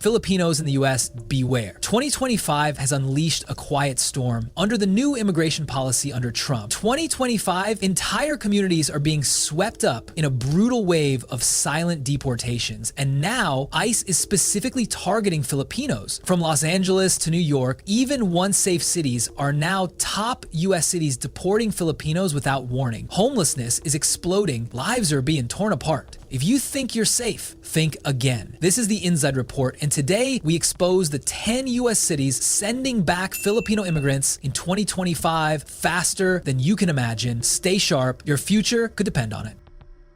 Filipinos in the US, beware. 2025 has unleashed a quiet storm under the new immigration policy under Trump. 2025, entire communities are being swept up in a brutal wave of silent deportations. And now ICE is specifically targeting Filipinos. From Los Angeles to New York, even once safe cities are now top US cities deporting Filipinos without warning. Homelessness is exploding. Lives are being torn apart. If you think you're safe, think again. This is the Insyd report, and today we expose the 10 US cities sending back Filipino immigrants in 2025 faster than you can imagine. Stay sharp, your future could depend on it.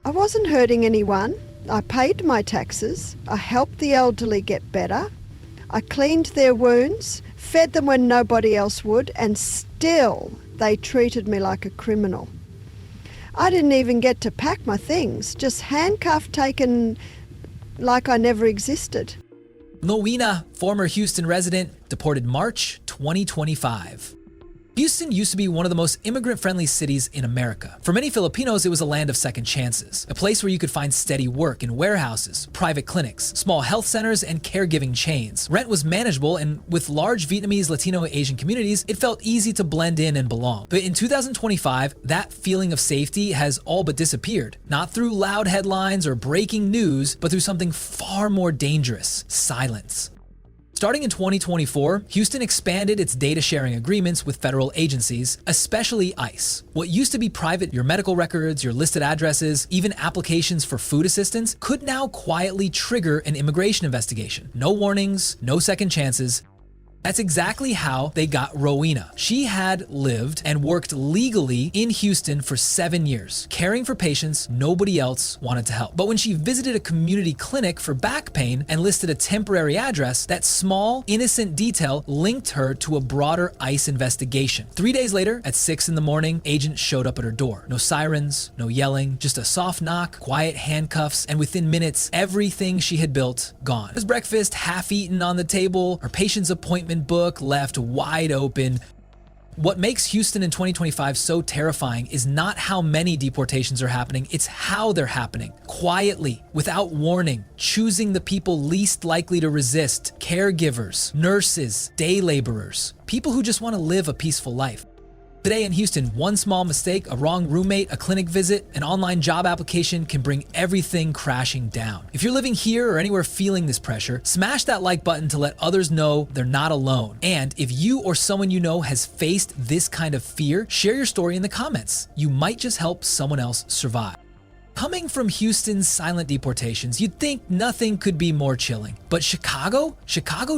I wasn't hurting anyone. I paid my taxes. I helped the elderly get better. I cleaned their wounds, fed them when nobody else would, and still they treated me like a criminal. I didn't even get to pack my things, just handcuffed, taken like I never existed. Noina, former Houston resident, deported March 2025. Houston used to be one of the most immigrant-friendly cities in America. For many Filipinos, it was a land of second chances, a place where you could find steady work in warehouses, private clinics, small health centers, and caregiving chains. Rent was manageable, and with large Vietnamese, Latino, and Asian communities, it felt easy to blend in and belong. But in 2025, that feeling of safety has all but disappeared. Not through loud headlines or breaking news, but through something far more dangerous: silence. Starting in 2024, Houston expanded its data sharing agreements with federal agencies, especially ICE. What used to be private, your medical records, your listed addresses, even applications for food assistance, could now quietly trigger an immigration investigation. No warnings, no second chances. That's exactly how they got Rowena. She had lived and worked legally in Houston for 7 years, caring for patients nobody else wanted to help. But when she visited a community clinic for back pain and listed a temporary address, that small, innocent detail linked her to a broader ICE investigation. 3 days later, at 6 in the morning, agents showed up at her door. No sirens, no yelling, just a soft knock, quiet handcuffs, and within minutes, everything she had built gone. His breakfast half-eaten on the table, her patient's appointment book left wide open. What makes Houston in 2025 so terrifying is not how many deportations are happening, it's how they're happening. Quietly, without warning, choosing the people least likely to resist: caregivers, nurses, day laborers, people who just want to live a peaceful life. Today in Houston, one small mistake, a wrong roommate, a clinic visit, an online job application can bring everything crashing down. If you're living here or anywhere feeling this pressure, smash that like button to let others know they're not alone. And if you or someone you know has faced this kind of fear, share your story in the comments. You might just help someone else survive. Coming from Houston's silent deportations, you'd think nothing could be more chilling. But Chicago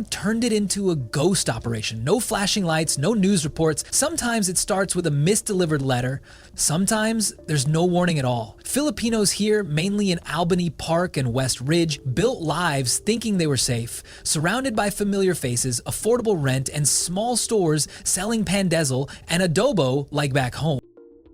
turned it into a ghost operation. No flashing lights, no news reports. Sometimes it starts with a misdelivered letter. Sometimes there's no warning at all. Filipinos here, mainly in Albany Park and West Ridge, built lives thinking they were safe, surrounded by familiar faces, affordable rent, and small stores selling pandezel and adobo like back home.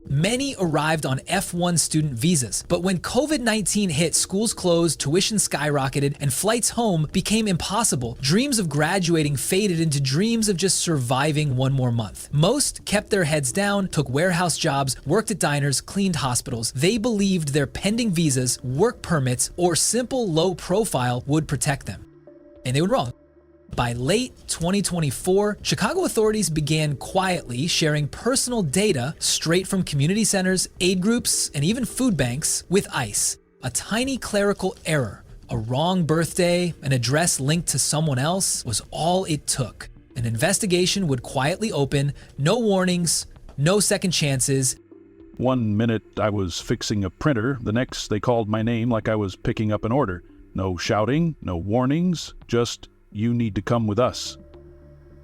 Many arrived on F1 student visas, but when COVID-19 hit, schools closed, tuition skyrocketed, and flights home became impossible. Dreams of graduating faded into dreams of just surviving one more month. Most kept their heads down, took warehouse jobs, worked at diners, cleaned hospitals. They believed their pending visas, work permits, or simple low profile would protect them. And they were wrong. By late 2024, Chicago authorities began quietly sharing personal data straight from community centers, aid groups, and even food banks with ICE. A tiny clerical error, a wrong birthday, an address linked to someone else was all it took. An investigation would quietly open, no warnings, no second chances. 1 minute I was fixing a printer, the next they called my name like I was picking up an order. No shouting, no warnings, just, "You need to come with us."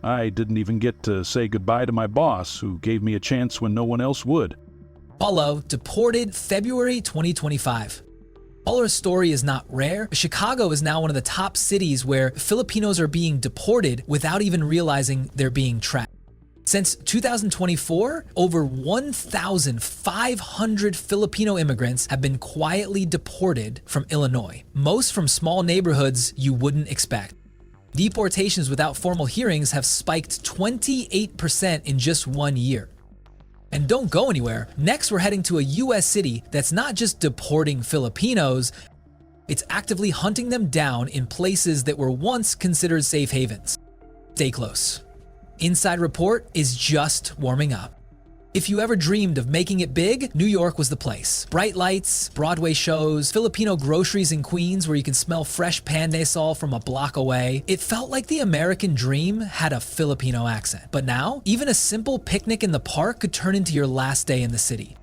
I didn't even get to say goodbye to my boss, who gave me a chance when no one else would. Paulo, deported February 2025. Paulo's story is not rare. Chicago is now one of the top cities where Filipinos are being deported without even realizing they're being tracked. Since 2024, over 1,500 Filipino immigrants have been quietly deported from Illinois, most from small neighborhoods you wouldn't expect. Deportations without formal hearings have spiked 28% in just 1 year. And don't go anywhere. Next, we're heading to a US city that's not just deporting Filipinos, It's actively hunting them down in places that were once considered safe havens. Stay close. Insyd Report is just warming up. If you ever dreamed of making it big, New York was the place. Bright lights, Broadway shows, Filipino groceries in Queens where you can smell fresh pandesal from a block away. It felt like the American dream had a Filipino accent. But now, even a simple picnic in the park could turn into your last day in the city.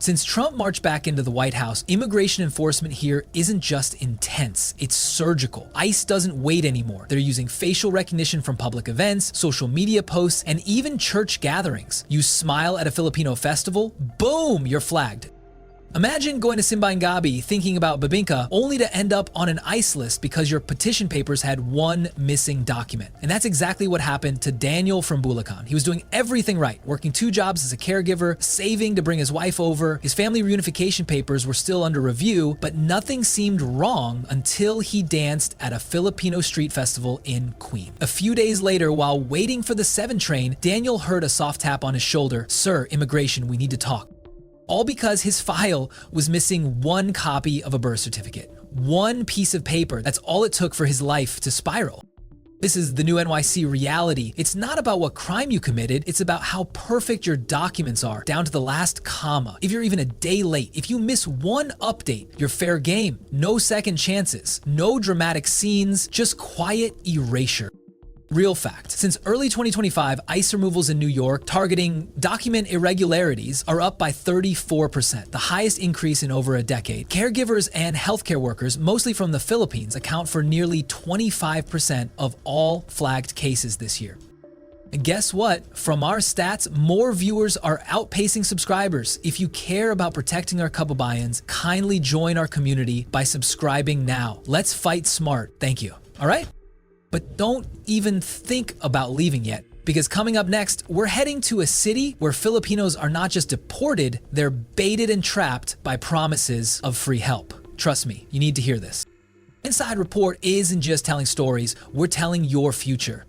Since Trump marched back into the White House, immigration enforcement here isn't just intense, it's surgical. ICE doesn't wait anymore. They're using facial recognition from public events, social media posts, and even church gatherings. You smile at a Filipino festival, boom, you're flagged. Imagine going to Simbaang Gabi thinking about bibingka only to end up on an ICE list because your petition papers had one missing document. And that's exactly what happened to Daniel from Bulacan. He was doing everything right, working 2 jobs as a caregiver, saving to bring his wife over. His family reunification papers were still under review, but nothing seemed wrong until he danced at a Filipino street festival in Queen. A few days later, while waiting for the 7 train, Daniel heard a soft tap on his shoulder. "Sir, immigration, we need to talk." All because his file was missing 1 copy of a birth certificate. 1 piece of paper. That's all it took for his life to spiral. This is the new NYC reality. It's not about what crime you committed, it's about how perfect your documents are, down to the last comma. If you're even a day late, if you miss 1 update, you're fair game. No second chances, no dramatic scenes, just quiet erasure. Real fact, since early 2025, ICE removals in New York targeting document irregularities are up by 34%, the highest increase in over a decade. Caregivers and healthcare workers, mostly from the Philippines, account for nearly 25% of all flagged cases this year. And guess what? From our stats, more viewers are outpacing subscribers. If you care about protecting our kababayans, kindly join our community by subscribing now. Let's fight smart. Thank you. All right? But don't even think about leaving yet, because coming up next, we're heading to a city where Filipinos are not just deported, they're baited and trapped by promises of free help. Trust me, you need to hear this. Insyd Report isn't just telling stories, we're telling your future.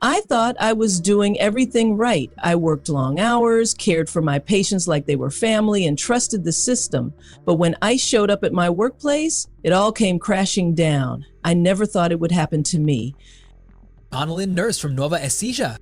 I thought I was doing everything right. I worked long hours, cared for my patients like they were family, and trusted the system. But when ICE showed up at my workplace, it all came crashing down. I never thought it would happen to me. Annalyn, nurse from Nueva Ecija.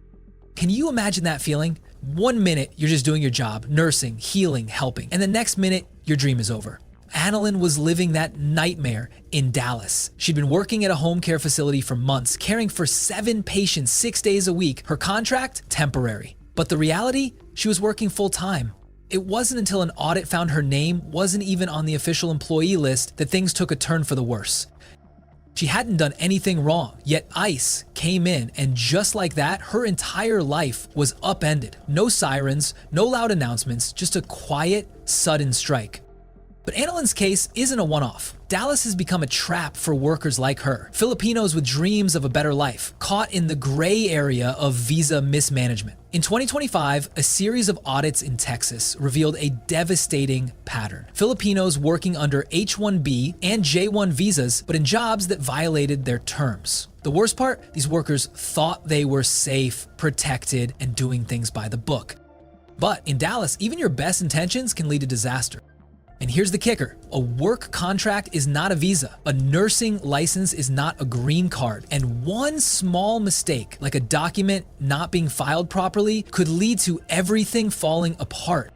Can you imagine that feeling? 1 minute, you're just doing your job, nursing, healing, helping, and the next minute, your dream is over. Annalyn was living that nightmare in Dallas. She'd been working at a home care facility for months, caring for 7 patients 6 days a week. Her contract, temporary. But the reality, she was working full time. It wasn't until an audit found her name wasn't even on the official employee list that things took a turn for the worse. She hadn't done anything wrong, yet ICE came in, and just like that, her entire life was upended. No sirens, no loud announcements, just a quiet, sudden strike. But Annalyn's case isn't a one-off. Dallas has become a trap for workers like her, Filipinos with dreams of a better life, caught in the gray area of visa mismanagement. In 2025, a series of audits in Texas revealed a devastating pattern. Filipinos working under H-1B and J-1 visas, but in jobs that violated their terms. The worst part, these workers thought they were safe, protected, and doing things by the book. But in Dallas, even your best intentions can lead to disaster. And here's the kicker. A work contract is not a visa. A nursing license is not a green card. And one small mistake, like a document not being filed properly, could lead to everything falling apart.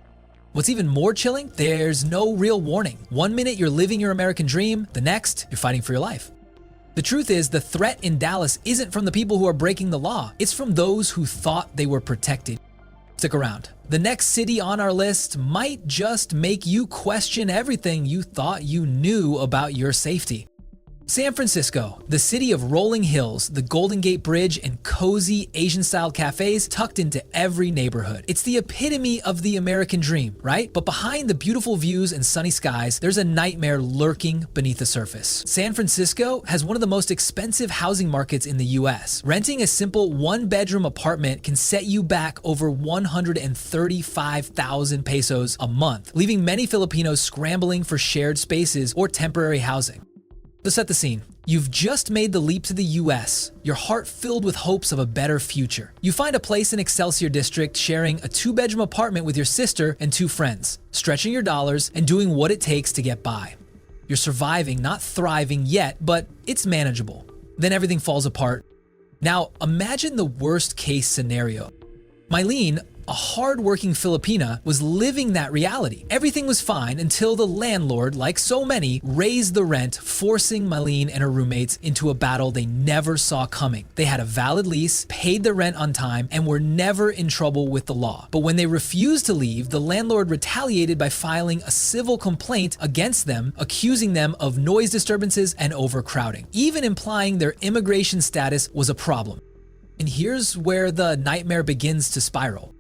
What's even more chilling? There's no real warning. 1 minute you're living your American dream, the next you're fighting for your life. The truth is, the threat in Dallas isn't from the people who are breaking the law. It's from those who thought they were protected. Stick around. The next city on our list might just make you question everything you thought you knew about your safety. San Francisco, the city of rolling hills, the Golden Gate Bridge, and cozy Asian-style cafes tucked into every neighborhood. It's the epitome of the American dream, right? But behind the beautiful views and sunny skies, there's a nightmare lurking beneath the surface. San Francisco has one of the most expensive housing markets in the US. Renting a simple 1-bedroom apartment can set you back over 135,000 pesos a month, leaving many Filipinos scrambling for shared spaces or temporary housing. Let's set the scene. You've just made the leap to the US, your heart filled with hopes of a better future. You find a place in Excelsior District sharing a 2-bedroom apartment with your sister and 2 friends, stretching your dollars and doing what it takes to get by. You're surviving, not thriving yet, but it's manageable. Then everything falls apart. Now, imagine the worst case scenario. Mylene, a hard-working Filipina, was living that reality. Everything was fine until the landlord, like so many, raised the rent, forcing Mylene and her roommates into a battle they never saw coming. They had a valid lease, paid the rent on time, and were never in trouble with the law. But when they refused to leave, the landlord retaliated by filing a civil complaint against them, accusing them of noise disturbances and overcrowding, even implying their immigration status was a problem. And here's where the nightmare begins to spiral.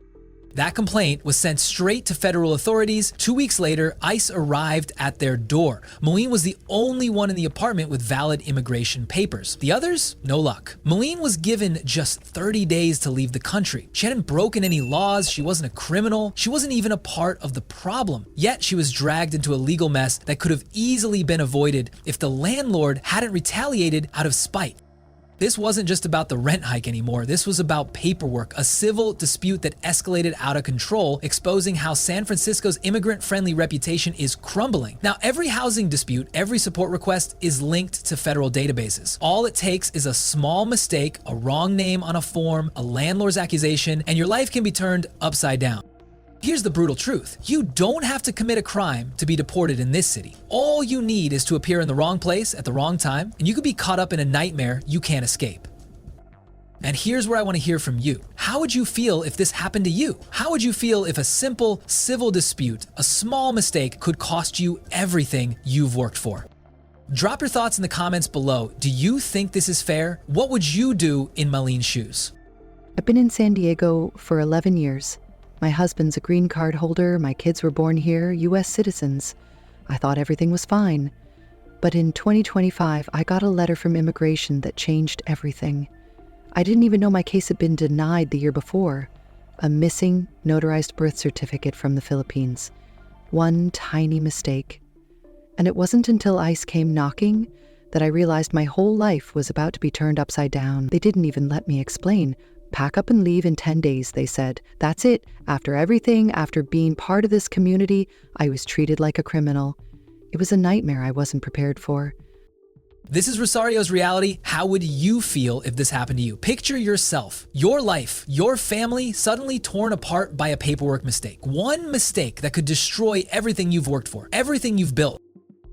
That complaint was sent straight to federal authorities. 2 weeks later, ICE arrived at their door. Mylene was the only one in the apartment with valid immigration papers. The others, no luck. Mylene was given just 30 days to leave the country. She hadn't broken any laws, she wasn't a criminal, she wasn't even a part of the problem. Yet she was dragged into a legal mess that could have easily been avoided if the landlord hadn't retaliated out of spite. This wasn't just about the rent hike anymore. This was about paperwork, a civil dispute that escalated out of control, exposing how San Francisco's immigrant-friendly reputation is crumbling. Now, every housing dispute, every support request is linked to federal databases. All it takes is a small mistake, a wrong name on a form, a landlord's accusation, and your life can be turned upside down. Here's the brutal truth. You don't have to commit a crime to be deported in this city. All you need is to appear in the wrong place at the wrong time, and you could be caught up in a nightmare you can't escape. And here's where I want to hear from you. How would you feel if this happened to you? How would you feel if a simple civil dispute, a small mistake, could cost you everything you've worked for? Drop your thoughts in the comments below. Do you think this is fair? What would you do in Mylene's shoes? I've been in San Diego for 11 years. My husband's a green card holder, my kids were born here, U.S. citizens. I thought everything was fine. But in 2025, I got a letter from immigration that changed everything. I didn't even know my case had been denied the year before. A missing, notarized birth certificate from the Philippines. One tiny mistake. And it wasn't until ICE came knocking that I realized my whole life was about to be turned upside down. They didn't even let me explain. Pack up and leave in 10 days, they said. That's it. After everything, after being part of this community, I was treated like a criminal. It was a nightmare I wasn't prepared for. This is Rosario's reality. How would you feel if this happened to you? Picture yourself, your life, your family suddenly torn apart by a paperwork mistake. One mistake that could destroy everything you've worked for, everything you've built.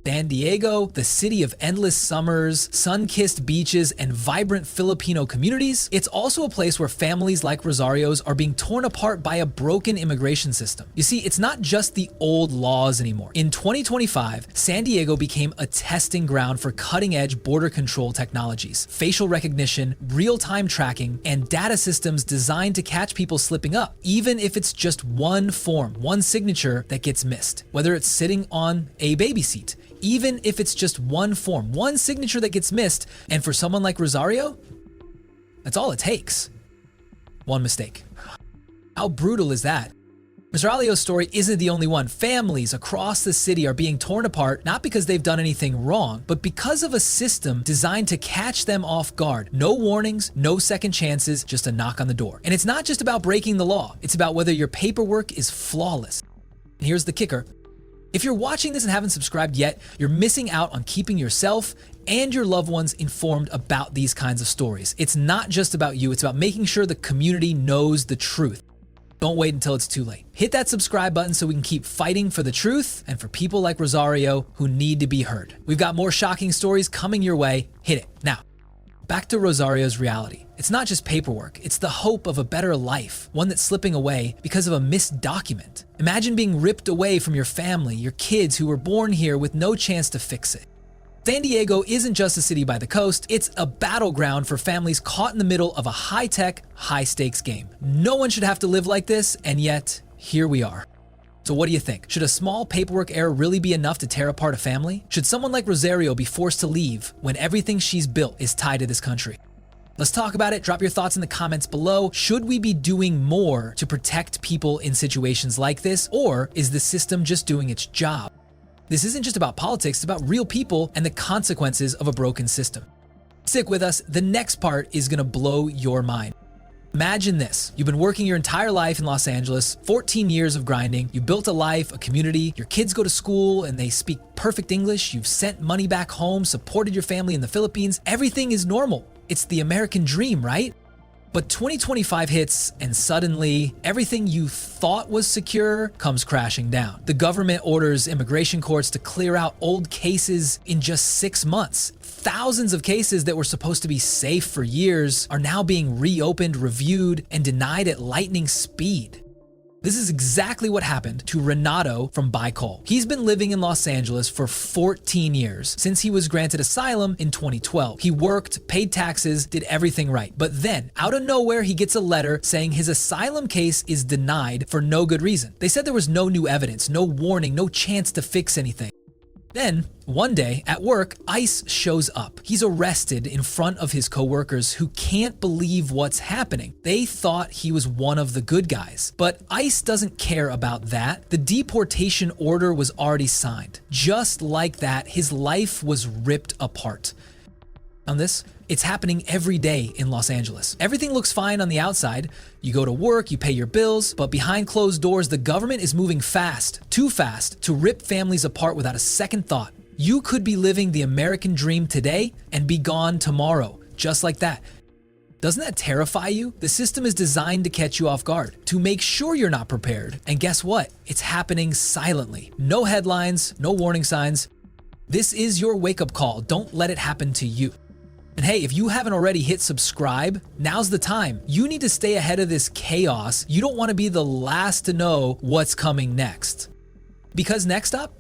San Diego, the city of endless summers, sun-kissed beaches, and vibrant Filipino communities, it's also a place where families like Rosario's are being torn apart by a broken immigration system. You see, it's not just the old laws anymore. In 2025, San Diego became a testing ground for cutting-edge border control technologies, facial recognition, real-time tracking, and data systems designed to catch people slipping up, even if it's just one form, one signature that gets missed. Whether it's sitting on a baby seat, even if it's just one form, one signature that gets missed, and for someone like Rosario, that's all it takes. One mistake. How brutal is that? Rosario's story isn't the only one. Families across the city are being torn apart, not because they've done anything wrong, but because of a system designed to catch them off guard. No warnings, no second chances, just a knock on the door. And it's not just about breaking the law. It's about whether your paperwork is flawless. And here's the kicker. If you're watching this and haven't subscribed yet, you're missing out on keeping yourself and your loved ones informed about these kinds of stories. It's not just about you, it's about making sure the community knows the truth. Don't wait until it's too late. Hit that subscribe button so we can keep fighting for the truth and for people like Rosario who need to be heard. We've got more shocking stories coming your way. Hit it. Now, back to Rosario's reality. It's not just paperwork, it's the hope of a better life, one that's slipping away because of a missed document. Imagine being ripped away from your family, your kids who were born here with no chance to fix it. San Diego isn't just a city by the coast, it's a battleground for families caught in the middle of a high-tech, high-stakes game. No one should have to live like this, and yet, here we are. So what do you think? Should a small paperwork error really be enough to tear apart a family? Should someone like Rosario be forced to leave when everything she's built is tied to this country? Let's talk about it. Drop your thoughts in the comments below. Should we be doing more to protect people in situations like this, or is the system just doing its job? This isn't just about politics, it's about real people and the consequences of a broken system. Stick with us. The next part is gonna blow your mind. Imagine this. You've been working your entire life in Los Angeles, 14 years of grinding. You built a life, a community. Your kids go to school and they speak perfect English. You've sent money back home, supported your family in the Philippines. Everything is normal. It's the American dream, right? But 2025 hits and suddenly everything you thought was secure comes crashing down. The government orders immigration courts to clear out old cases in just 6 months. Thousands of cases that were supposed to be safe for years are now being reopened, reviewed, and denied at lightning speed. This is exactly what happened to Renato from Bicol. He's been living in Los Angeles for 14 years, since he was granted asylum in 2012. He worked, paid taxes, did everything right. But then, out of nowhere, he gets a letter saying his asylum case is denied for no good reason. They said there was no new evidence, no warning, no chance to fix anything. Then, one day at work, ICE shows up. He's arrested in front of his coworkers who can't believe what's happening. They thought he was one of the good guys. But ICE doesn't care about that. The deportation order was already signed. Just like that, his life was ripped apart. On this, it's happening every day in Los Angeles. Everything looks fine on the outside. You go to work, you pay your bills, but behind closed doors, the government is moving fast, too fast, to rip families apart without a second thought. You could be living the American dream today and be gone tomorrow, just like that. Doesn't that terrify you? The system is designed to catch you off guard, to make sure you're not prepared. And guess what? It's happening silently. No headlines, no warning signs. This is your wake-up call. Don't let it happen to you. And hey, if you haven't already hit subscribe, now's the time. You need to stay ahead of this chaos. You don't want to be the last to know what's coming next. Because next up,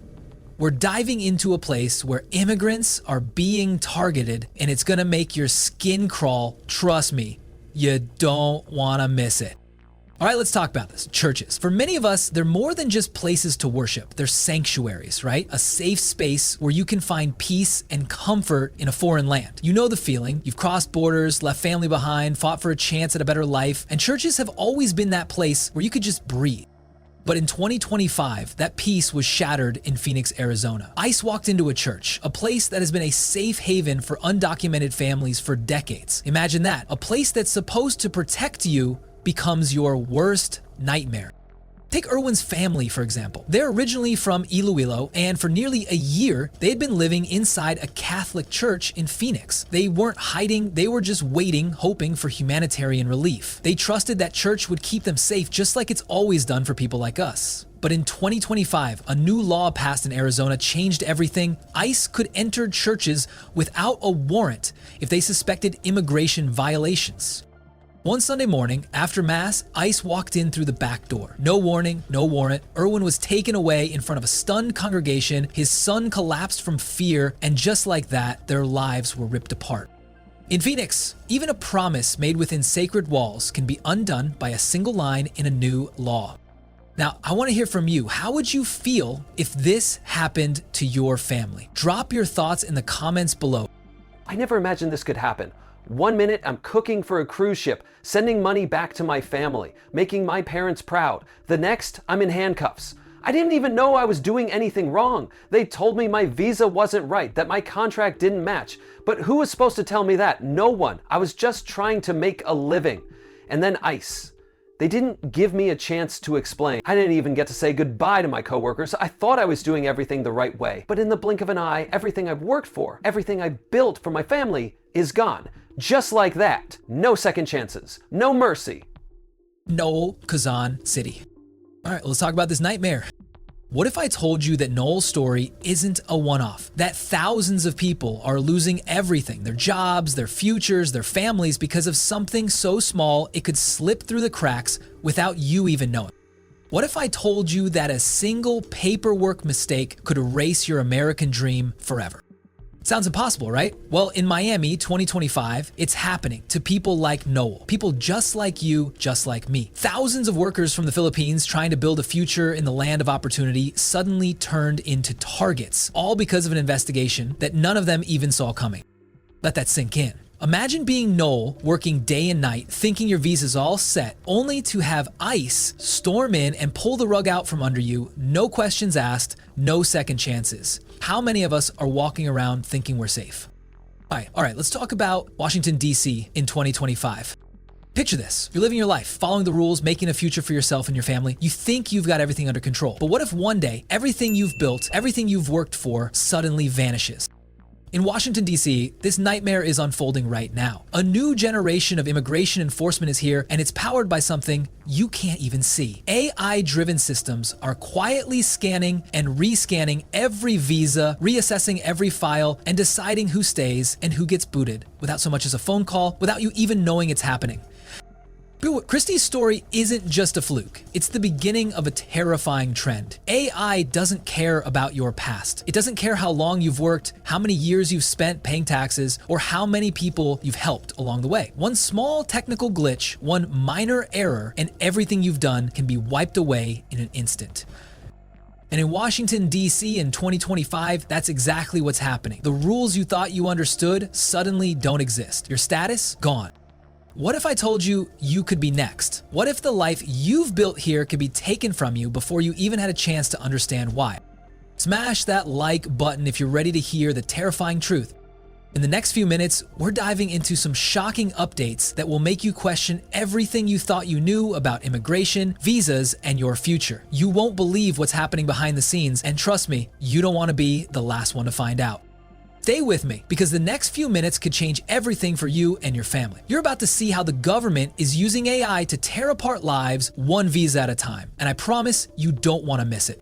we're diving into a place where immigrants are being targeted, and it's gonna make your skin crawl. Trust me, you don't wanna miss it. All right, let's talk about this. Churches. For many of us, they're more than just places to worship. They're sanctuaries, right? A safe space where you can find peace and comfort in a foreign land. You know the feeling. You've crossed borders, left family behind, fought for a chance at a better life, and churches have always been that place where you could just breathe. But in 2025, that peace was shattered in Phoenix, Arizona. ICE walked into a church, a place that has been a safe haven for undocumented families for decades. Imagine that. A place that's supposed to protect you becomes your worst nightmare. Take Erwin's family, for example. They're originally from Iloilo, and for nearly a year, they had been living inside a Catholic church in Phoenix. They weren't hiding, they were just waiting, hoping for humanitarian relief. They trusted that church would keep them safe, just like it's always done for people like us. But in 2025, a new law passed in Arizona changed everything. ICE could enter churches without a warrant if they suspected immigration violations. One Sunday morning, after Mass, ICE walked in through the back door. No warning, no warrant. Erwin was taken away in front of a stunned congregation. His son collapsed from fear, and just like that, their lives were ripped apart. In Phoenix, even a promise made within sacred walls can be undone by a single line in a new law. Now, I want to hear from you. How would you feel if this happened to your family? Drop your thoughts in the comments below. I never imagined this could happen. 1 minute, I'm cooking for a cruise ship, sending money back to my family, making my parents proud. The next, I'm in handcuffs. I didn't even know I was doing anything wrong. They told me my visa wasn't right, that my contract didn't match. But who was supposed to tell me that? No one. I was just trying to make a living. And then ICE. They didn't give me a chance to explain. I didn't even get to say goodbye to my coworkers. I thought I was doing everything the right way. But in the blink of an eye, everything I've worked for, everything I built for my family is gone. Just like that. No second chances. No mercy. Noel, Kazan City. All right, let's talk about this nightmare. What if I told you that Noel's story isn't a one-off? That thousands of people are losing everything, their jobs, their futures, their families, because of something so small it could slip through the cracks without you even knowing? What if I told you that a single paperwork mistake could erase your American dream forever? Sounds impossible, right? Well, in Miami 2025, it's happening to people like Noel, people just like you, just like me. Thousands of workers from the Philippines trying to build a future in the land of opportunity suddenly turned into targets, all because of an investigation that none of them even saw coming. Let that sink in. Imagine being Noel, working day and night, thinking your visa's all set, only to have ICE storm in and pull the rug out from under you, no questions asked, no second chances. How many of us are walking around thinking we're safe? All right, let's talk about Washington, D.C. in 2025. Picture this. You're living your life, following the rules, making a future for yourself and your family. You think you've got everything under control. But what if one day, everything you've built, everything you've worked for, suddenly vanishes? In Washington, D.C., this nightmare is unfolding right now. A new generation of immigration enforcement is here, and it's powered by something you can't even see. AI-driven systems are quietly scanning and rescanning every visa, reassessing every file, and deciding who stays and who gets booted without so much as a phone call, without you even knowing it's happening. Christy's story isn't just a fluke. It's the beginning of a terrifying trend. AI doesn't care about your past. It doesn't care how long you've worked, how many years you've spent paying taxes, or how many people you've helped along the way. One small technical glitch, one minor error, and everything you've done can be wiped away in an instant. And in Washington, D.C. in 2025, that's exactly what's happening. The rules you thought you understood suddenly don't exist. Your status, gone. What if I told you you could be next? What if the life you've built here could be taken from you before you even had a chance to understand why? Smash that like button if you're ready to hear the terrifying truth. In the next few minutes, we're diving into some shocking updates that will make you question everything you thought you knew about immigration, visas, and your future. You won't believe what's happening behind the scenes, and trust me, you don't want to be the last one to find out. Stay with me, because the next few minutes could change everything for you and your family. You're about to see how the government is using AI to tear apart lives one visa at a time, and I promise you don't want to miss it.